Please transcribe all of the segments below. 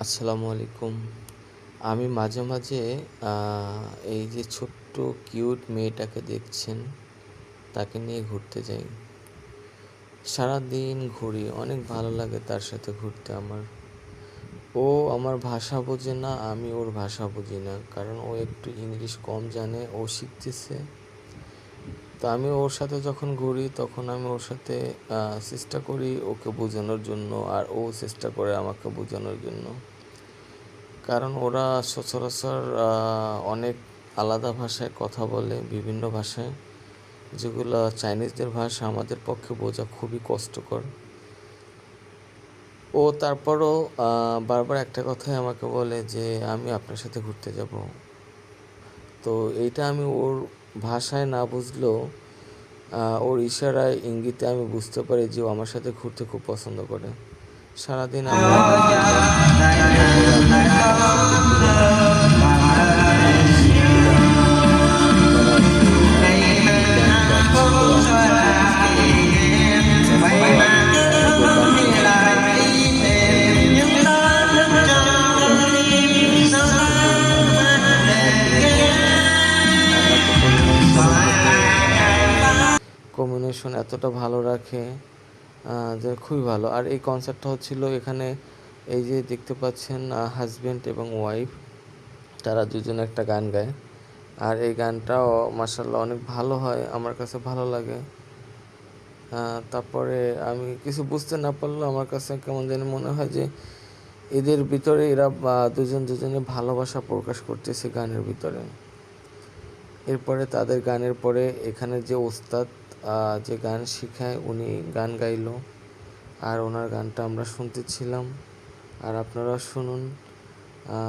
আসসালামু আলাইকুম। আমি মাঝে, মাঝে আ এই যে ছোট্ট কিউট মেয়েটাকে দেখছেন, তাকে নিয়ে ঘুরতে যাই। সারাদিন ঘুরি, অনেক ভালো লাগে তার সাথে ঘুরতে আমার। ও আমার ভাষা বোঝে না, আমি ওর ভাষা বুঝি না। কারণ ও একটু ইংলিশ কম জানে, ও শিখতেছে। তো আমি ওর সাথে যখন ঘুরি, তখন আমি ওর সাথে আ চেষ্টা করি ওকে বোঝানোর জন্য, আর ও চেষ্টা করে আমাকে বোঝানোর জন্য। কারণ ওরা সচরাচর অনেক আলাদা ভাষায় কথা বলে, বিভিন্ন ভাষায়, যেগুলো চাইনিজদের ভাষা আমাদের পক্ষে বোঝা খুবই কষ্টকর। ও তারপরও বারবার একটা কথাই আমাকে বলে যে, "আমি আপনার সাথে ঘুরতে যাব।" তো এইটা আমি ওর ভাষায় না বুঝলেও ওর ইশারায়, ইঙ্গিতে আমি বুঝতে পারি যে ও আমার সাথে ঘুরতে খুব পছন্দ করে। সারাদিন আমরা বন্ধুরা, তারপরে আমরা কনসার্টে গেলাম। শিল্পীরা তারা যে ব্যান্ড বাজছিল, আমি যদিও বুঝতে পারিনি। তারপরে আমি ওদের গানগুলো শুনলাম। তারপরে ওদের গানগুলো এত পরিমাণ ভালো এবং এত পরিমাণ সবার সাথে কম্বিনেশন এতটা ভালো রাখে যে খুবই ভালো। আর এই কনসার্টটা হচ্ছিল এখানে, এই যে দেখতে পাচ্ছেন হাজব্যান্ড এবং ওয়াইফ, তারা দুজনে একটা গান গায়। আর এই গানটাও মাশাআল্লাহ অনেক ভালো হয়, আমার কাছে ভালো লাগে। তারপরে আমি কিছু বুঝতে না পারলেও আমার কাছে কেমন জানি মনে হয় যে এদের ভিতরে এরা দুজনে ভালোবাসা প্রকাশ করতেছে গানের ভিতরে। এরপরে তাদের গানের পরে এখানে যে ওস্তাদ যে গান শিখায়, উনি গান গাইলো। আর ওনার গানটা আমরা শুনতেছিলাম। আর আপনারা শুনুন,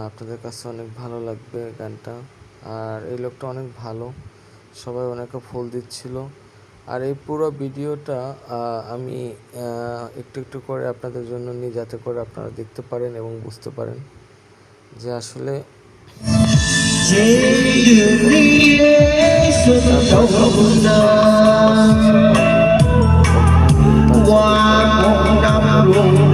আপনাদের কাছে অনেক ভালো লাগবে গানটা। আর এই লোকটা অনেক ভালো, সবাই ওনাকে ফুল দিচ্ছিল। আর এই পুরো ভিডিওটা আমি একটু একটু করে আপনাদের জন্য নিই, যাতে করে আপনারা দেখতে পারেন এবং বুঝতে পারেন যে আসলে তারপরে সর্বশেষে যখন আমার কাছে আসছে পারবে, তখন আমি তার সাথে